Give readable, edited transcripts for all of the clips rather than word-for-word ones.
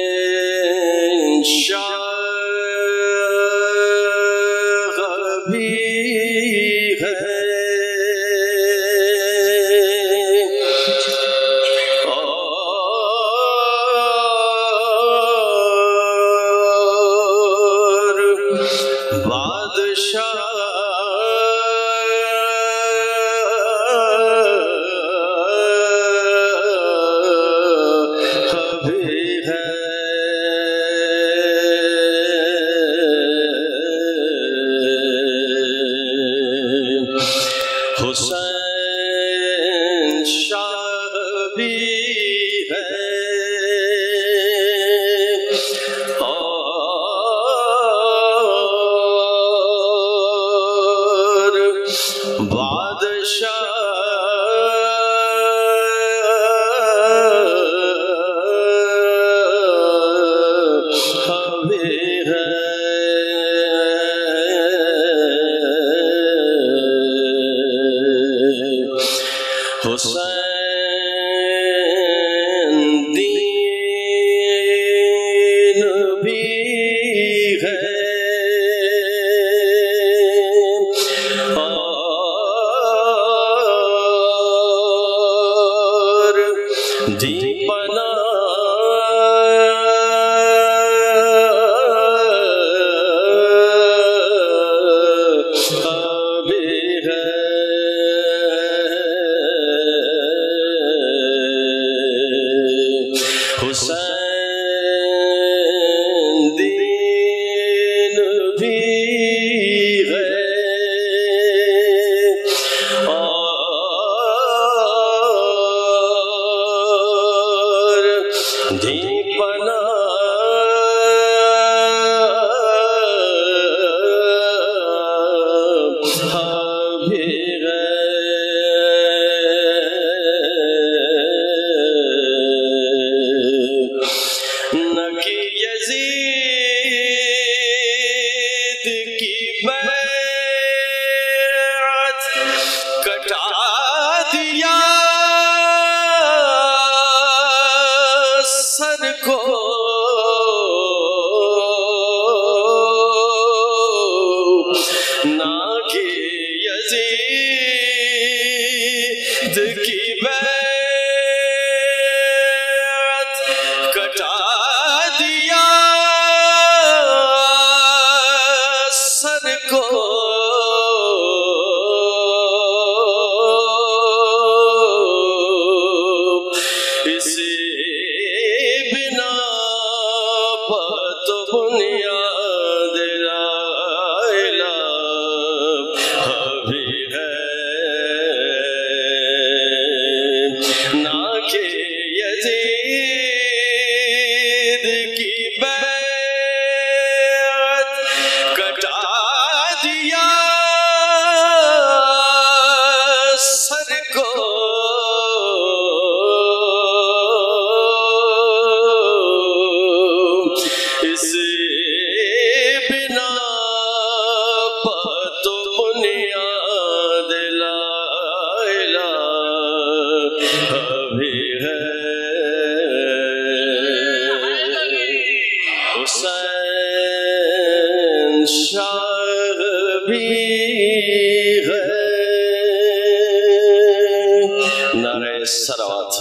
حسین شاہ بھی ہے اور بادشاہ حسین شاہ بھی ہے اور بادشاہ بھی ہے حسین دین بھی ہے اور دیپنا حسین دین بھی ہے اور دیپنا بھی ہے کٹا دیا سر کو نہ کہ یزید کی بیعت کٹا دیا سر کو بنیاد لا الہ بھی ہے نہ کہ یزید کی بیعت کٹا دیا سر کو بنیاد لا الہ بھی ہے حسین شاہ بھی ہے نعرہ صلوات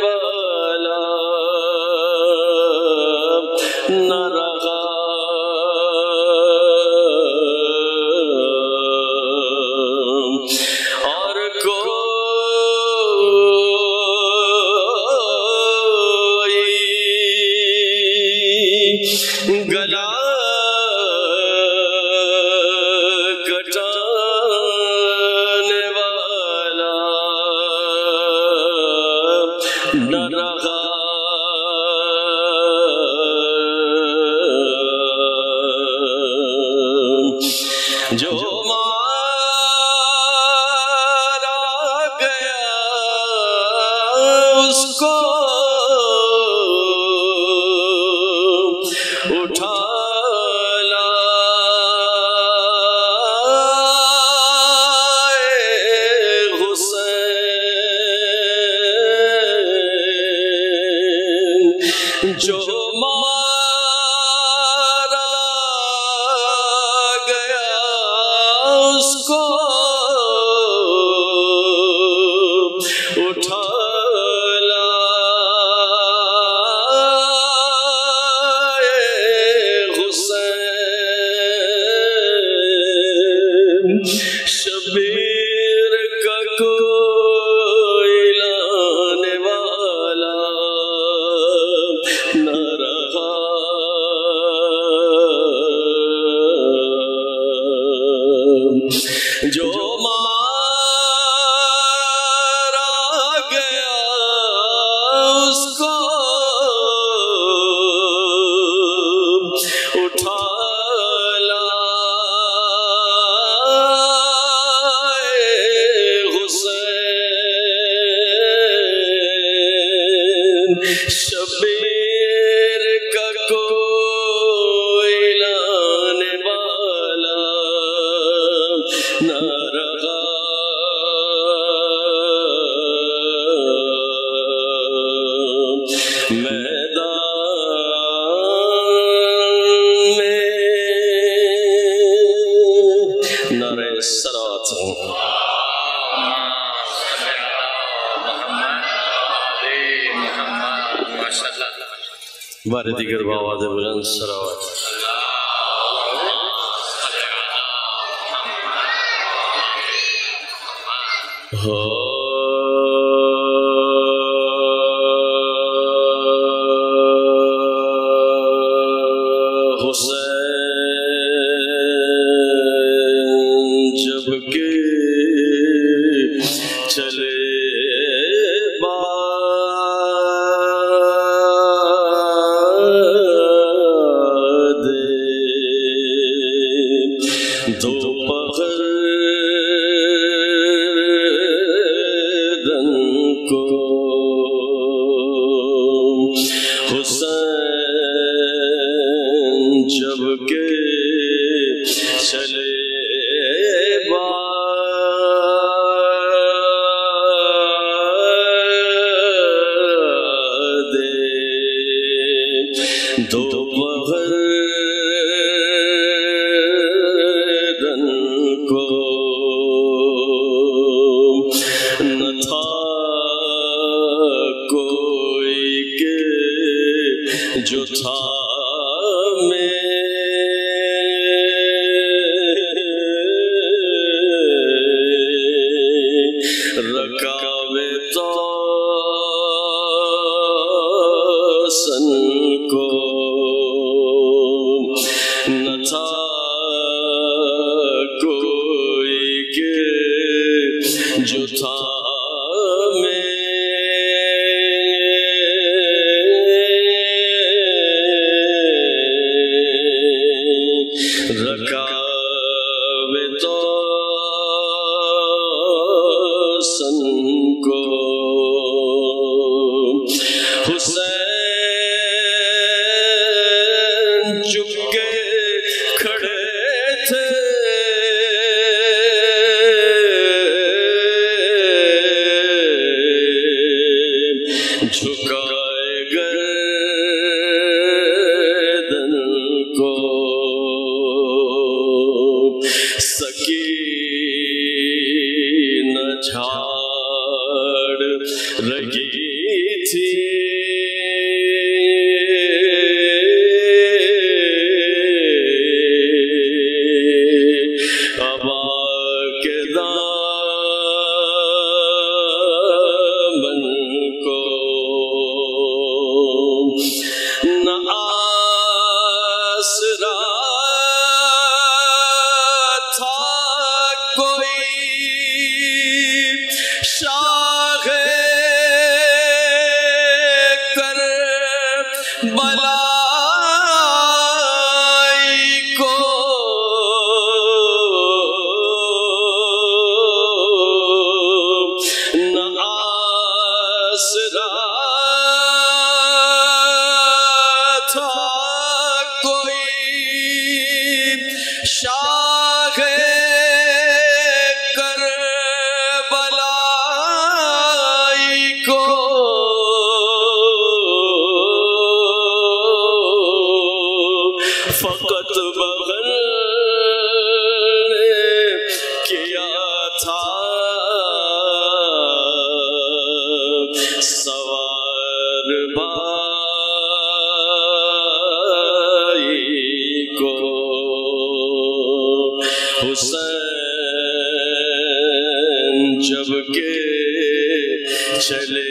والا نہ رہا، اور کوئی گلا کٹانے والا نہ رہا، جو مارا گیا اس کو اٹھا لائے حسین، جو مارا گیا اس کو اٹھا لائے حسین، شبیر کا کوئی لانے والا نہ رہا، جو مارا گیا اس کو اٹھا لائے حسین، شبیر کا کوئی لانے والا نہ رہا، میدان میں نعرہ صلوات۔ بار دیگر بآواز بلند صلوات۔ حسین جب کہ چلے دوپہر دن کو حسین جب کہ چلے دوپہر دن کو نہ تھا کوئی کہ جو تھا رکاوے تو سن کو نہ تھا کوئی کہ جو تھا رکاوے تو سن کو حسین جھک کے کھڑے تھے جھکائے گردن کو سکینہ جھاڑ رہی تھی ابا کے دامن کو نہ آسرا تھا کوئی شاہ کربلائی کو نہ آسرا تھا کوئی شاہ کربلائی کو فقط بغل نے کیا تھا سوار بھائی کو حسین جب کہ چلے